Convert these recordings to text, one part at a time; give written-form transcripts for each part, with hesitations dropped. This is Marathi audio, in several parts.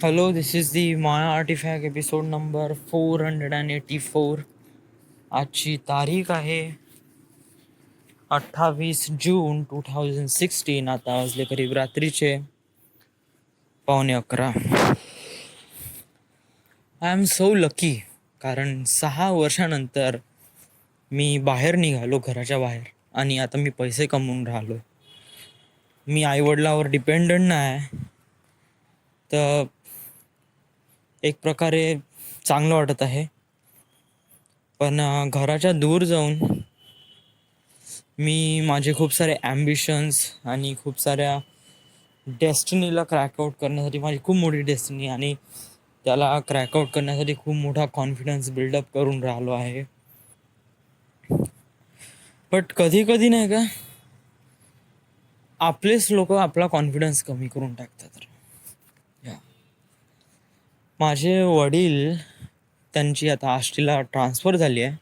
Hello, this is the Maya Artifact episode number 484. आजची तारीख आहे 28 जून 2016. आता वाजले करीब रात्रीचे 11:15. आय एम सो लकी, कारण 6 वर्षानंतर मी बाहेर निघालो घराच्या बाहेर आणि आता मी पैसे कमवून राहिलो. मी आईवडिलावर डिपेंडंट नाही, तर एक प्रकारे चांगलं वाटत आहे. पण घराच्या दूर जाऊन मी माझे खूप सारे ॲम्बिशन्स आणि खूप साऱ्या डेस्टिनीला क्रॅकआउट करण्यासाठी, माझी खूप मोठी डेस्टिनी आणि त्याला क्रॅकआउट करण्यासाठी खूप मोठा कॉन्फिडन्स बिल्डअप करून राहिलो आहे. बट कधी कधी नाही का, आपलेच लोक आपला कॉन्फिडन्स कमी करून टाकतात. माझे वडील, त्यांची आता आष्टीला ट्रान्सफर झाली आहे.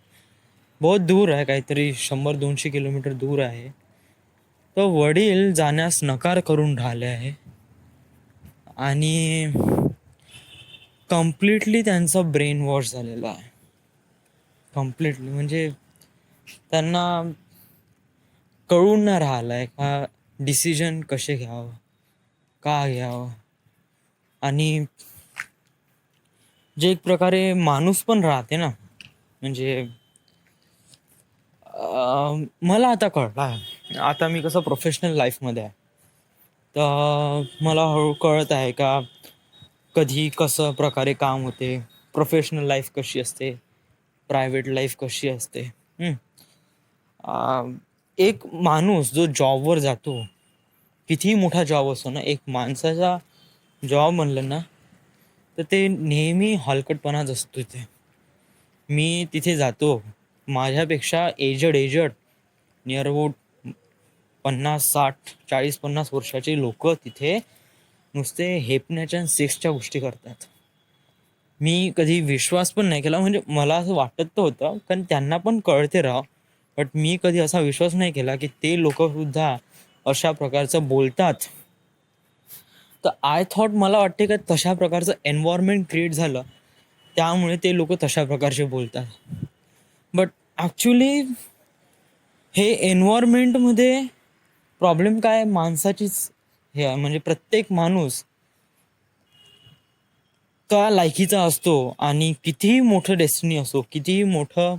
बहुत दूर आहे, काहीतरी 100-200 किलोमीटर दूर आहे. तो वडील जाण्यास नकार करून राहिले आहे आणि कम्प्लिटली त्यांचा ब्रेन वॉश झालेला आहे. कम्प्लिटली म्हणजे त्यांना कळून नाही राहिलं आहे का डिसिजन कसे घ्यावं, का घ्यावं. आणि जे एक प्रकारे माणूस पण राहते ना, म्हणजे मला आता कळलं आहे. आता मी कसं प्रोफेशनल लाईफमध्ये आहे, तर मला हळू कळत आहे का कधी कसं प्रकारे काम होते, प्रोफेशनल लाईफ कशी असते, प्रायव्हेट लाईफ कशी असते. एक माणूस जो जॉबवर जातो, कितीही मोठा जॉब असतो ना, एक माणसाचा जॉब म्हणलं ना, तर ते नेहमी हलकटपणाच असतो तिथे. मी तिथे जातो, माझ्यापेक्षा एजड नियर अबाउट 50-60-40-50 वर्षाचे लोक तिथे नुसते हेपण्याच्या आणि सेक्सच्या गोष्टी करतात. मी कधी विश्वास पण नाही केला, म्हणजे मला असं वाटत तर होतं, कारण त्यांना पण कळते राव. बट मी कधी असा विश्वास नाही केला की ते लोक सुद्धा अशा प्रकारचं बोलतात. तर आय थॉट, मला वाटते का तशा प्रकारचं एन्व्हायरमेंट क्रिएट झालं, त्यामुळे ते लोक तशा प्रकारचे बोलतात. बट ॲक्च्युली हे एन्व्हायरमेंटमध्ये प्रॉब्लेम काय, माणसाचीच हे आहे. म्हणजे प्रत्येक माणूस का लायकीचा असतो, आणि कितीही मोठं डेस्टिनी असो, कितीही मोठं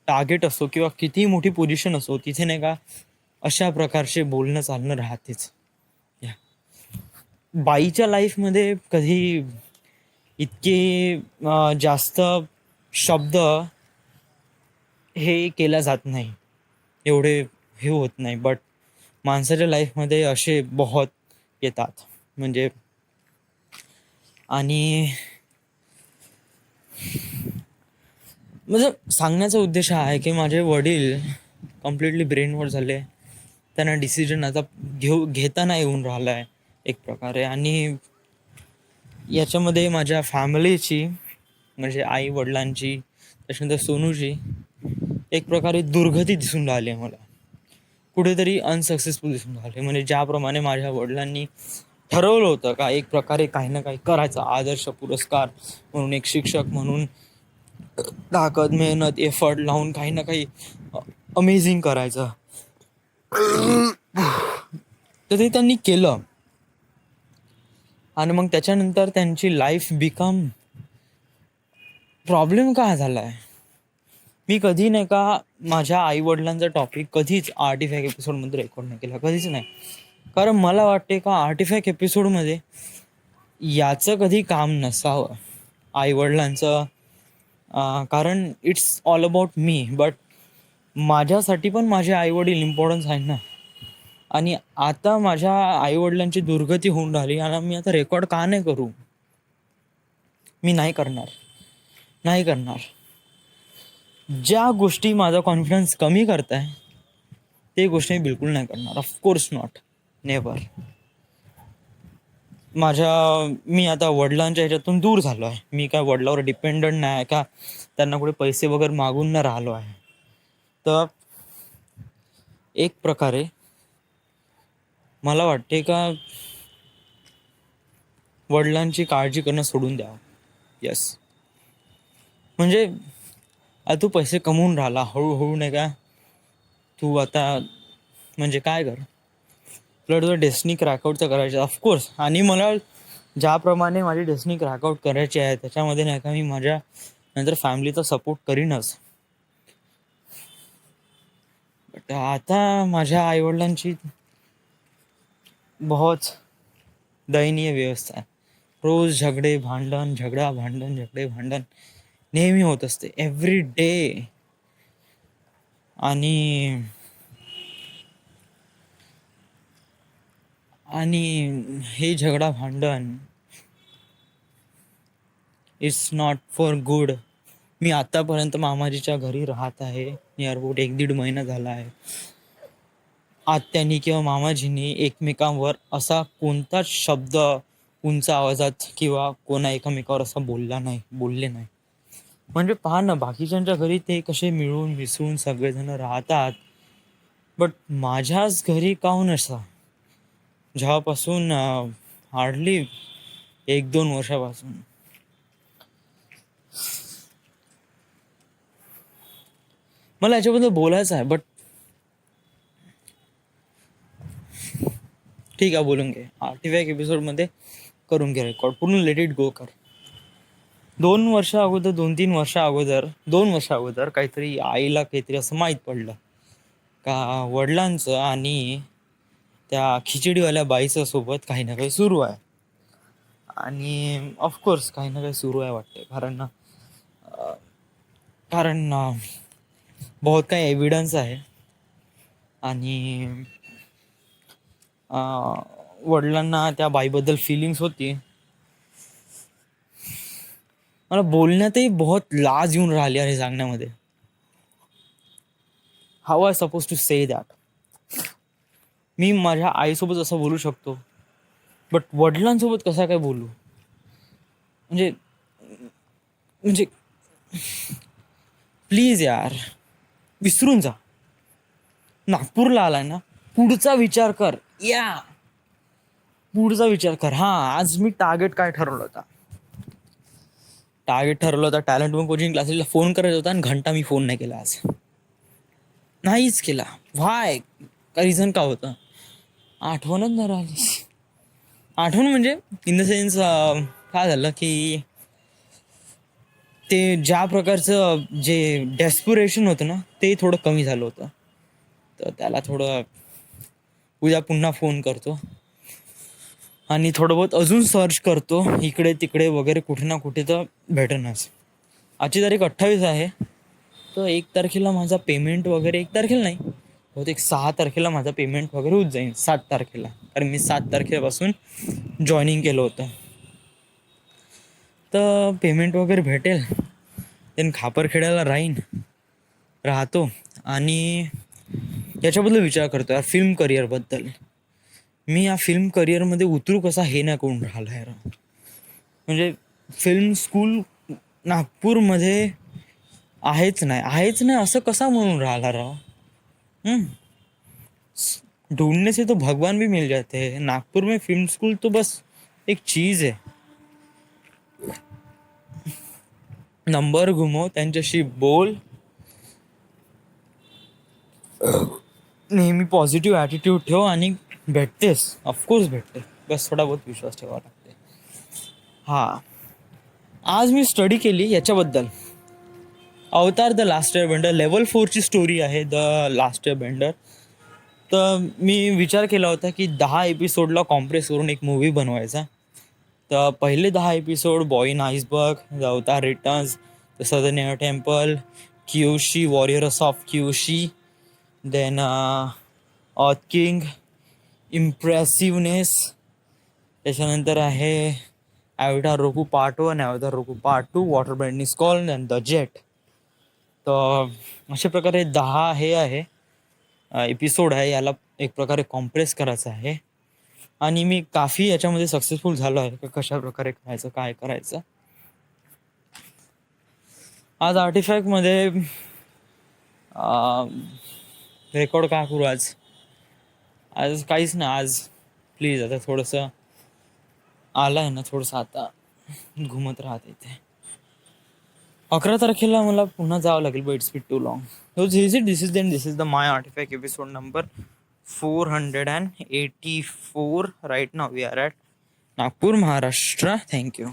टार्गेट असो, किंवा कितीही मोठी पोझिशन असो, तिथे नाही का अशा प्रकारचे बोलणं चालणं राहतेच. या बाईच्या लाईफमध्ये कधी इतके जास्त शब्द हे केल्या जात नाही, एवढे हे होत नाही. बट माणसाच्या लाईफमध्ये असे बहुत येतात. म्हणजे आणि म्हणजे सांगण्याचा उद्देश हा आहे की माझे वडील कम्प्लिटली ब्रेनवॉश झाले. त्यांना डिसिजन आता घेता नाही येऊन राहिला आहे एक प्रकारे. आणि याच्यामध्ये माझ्या फॅमिलीची, म्हणजे आई वडिलांची, त्याच्यानंतर सोनूची एक प्रकारे दुर्गती दिसून राहिली आहे मला. कुठेतरी अनसक्सेसफुल दिसून राहिले. म्हणजे ज्याप्रमाणे माझ्या वडिलांनी ठरवलं होतं का एक प्रकारे काही ना काही करायचं, आदर्श पुरस्कार म्हणून, एक शिक्षक म्हणून ताकद, मेहनत, एफर्ट लावून काही ना काही अमेझिंग करायचं, तर ते त्यांनी केलं. आणि मग त्याच्यानंतर त्यांची लाईफ बिकम प्रॉब्लेम का झाला आहे. मी कधी नाही का माझ्या आईवडिलांचा टॉपिक कधीच आर्टिफॅक्ट एपिसोडमध्ये रेकॉर्ड नाही केला, कधीच नाही. कारण मला वाटते का आर्टिफॅक्ट एपिसोडमध्ये याचं कधी काम नसावं आईवडिलांचं. कारण it's all about me, but माझ्यासाठी पण माझे आईवडील इम्पॉर्टन्स आहेत ना. आणि आता माझ्या आईवडिलांची दुर्गती होऊन राहिली आणि मी आता रेकॉर्ड का नाही करू. मी नाही करणार, नाही करणार. ज्या गोष्टी माझा कॉन्फिडन्स कमी करत आहे ते गोष्टी मी बिलकुल नाही करणार. Of course not, never. मी आता वडिलांच्या ह्याच्यातून दूर झालो आहे. मी काय वडिलावर डिपेंडंट नाही आहे का त्यांना कुठे पैसे वगैरे मागून न राहिलो आहे. तर एक प्रकारे मला वाटते का वडिलांची काळजी करणं सोडून द्यावं. येस, म्हणजे आता तू पैसे कमवून राहिला हळूहळू, नाही का? तू आता म्हणजे काय कर, तुला तुझं डेस्टिनी क्रॅकआउट तर करायचं ऑफकोर्स. आणि मला ज्याप्रमाणे माझी डेस्टिनी क्रॅकआउट करायची आहे त्याच्यामध्ये, नाही का, मी माझ्या नंतर फॅमिलीचा सपोर्ट करीनच. बट आता माझ्या आईवडिलांची बहुत दयनीय व्यवस्था आहे. रोज झगडे भांडण, झगडा भांडण, झगडे भांडण नेहमी होत असते, एव्हरी डे. आणि आणि हे झगडा भांडण इट्स नॉट फॉर गुड. मी आतापर्यंत मामाजीच्या घरी राहत आहे, नियर अबाउट 1-1.5 महिना झाला आहे. आत्यानी किंवा मामाजींनी एकमेकांवर असा कोणताच शब्द उंच आवाजात किंवा कोणा एकमेकावर असा बोलले नाही. म्हणजे पहा ना, बाकीच्यांच्या घरी ते कसे मिळून मिसळून सगळेजण राहतात, बट माझ्याच घरी काहून असा, जेव्हापासून हार्डली 1-2 वर्षापासून. मला याच्याबद्दल बोलायचं आहे, बट ठीक आहे, बोलून घे. आर्टिफॅक्ट एपिसोडमध्ये करून घे रेकॉर्ड पूर्ण, लेट इट गो कर. 2 वर्ष अगोदर, 2-3 वर्ष अगोदर, 2 वर्ष अगोदर काहीतरी आईला काहीतरी असं माहीत पडलं का वडिलांचं आणि त्या खिचडीवाल्या बाईचं सोबत काही ना काही सुरू आहे. आणि ऑफकोर्स काही ना काही सुरू आहे वाटते, कारण बहुत काही एव्हिडन्स आहे. आणि वडिलांना त्या बाईबद्दल फिलिंग्स होती. मला बोलण्यातही बहुत लाज येऊन राहिली आहे सांगण्यामध्ये. How I suppose to say that? मी माझ्या आईसोबत असं बोलू शकतो, बट वडिलांसोबत कसा काय बोलू? म्हणजे म्हणजे प्लीज यार, विसरून जा. नागपूरला आलाय ना, पुढचा विचार कर. पुढचा विचार कर. आज मी टार्गेट काय ठरवलं होता? टॅलेंट वन कोचिंग क्लासेसला फोन करायचा होता, आणि घंटा मी फोन नाही केला आज. नाहीच केला. व्हाय? का रिझन का होतं? आठवणच नाही राहिली. आठवण म्हणजे इन द सेन्स काय झालं की ते ज्या प्रकारचं जे डेस्पिरेशन होतं ना, ते थोडं कमी झालं होतं. तर त्याला थोडं उद्या पुन्हा फोन करतो आणि थोडं बहुत अजून सर्च करतो इकडे तिकडे वगैरे, कुठे ना कुठे तर भेटणंच. आजची तारीख 28 आहे, तर 1 तारखेला माझा पेमेंट वगैरे, 1 तारखेला नाही, बहुतेक 6 तारखेला माझा पेमेंट वगैरे होत जाईल. 7 तारखेला, कारण मी 7 तारखेपासून जॉईनिंग केलं होतं. तर पेमेंट वगैरे भेटेल, देन खापरखेड्याला राहतो आणि याच्याबद्दल विचार करतो यार, फिल्म करिअरबद्दल. मी या फिल्म करिअरमध्ये उतरू कसा हे नाही करून राहिला यार. म्हणजे फिल्म स्कूल नागपूरमध्ये आहेच नाही असं कसा म्हणून राहिला राव? ढूंढने से तो भगवान भी मिल जाते हैं. नागपुर में फिल्म स्कूल तो बस एक चीज है. नंबर घुमव, त्यांच्याशी बोल, नेहमी पॉझिटिव्ह ॲटिट्यूड ठेव आणि भेटतेस. ऑफकोर्स भेटते, बस थोडा बहुत विश्वास ठेवावा लागते. आज मी स्टडी केली याच्याबद्दल, अवतार द लास्ट एअरबेंडर. लेवल 4ची स्टोरी आहे द लास्ट एअरबेंडर. तर मी विचार केला होता की 10 एपिसोडला कॉम्प्रेस करून एक मूवी बनवायचा. तर पहिले 10 episode, boy in iceberg, the Avatar returns, the southern air temple, Kyoshi, warriors of Kyoshi, then earth king, impressiveness. त्याच्यानंतर आहे Avatar roku part 1, Avatar roku part 2, water bending scroll and the jet. तर अशा प्रकारे 10 हे आहे एपिसोड आहे. याला एक प्रकारे कॉम्प्रेस करायचं आहे आणि मी काफी याच्यामध्ये सक्सेसफुल झालो आहे. कशा प्रकारे करायचं, काय करायचं. आज आर्टिफॅक्टमध्ये रेकॉर्ड का करू आज काहीच नाही. आज प्लीज आता थोडंसं आलाय ना थोडंसं आता घुमत राहते इथे. 11 तारखेला मला पुन्हा जावं लागेल, but it's too long. This is the my artifact episode number 484. Right now we are at Nagpur, Maharashtra. Thank you.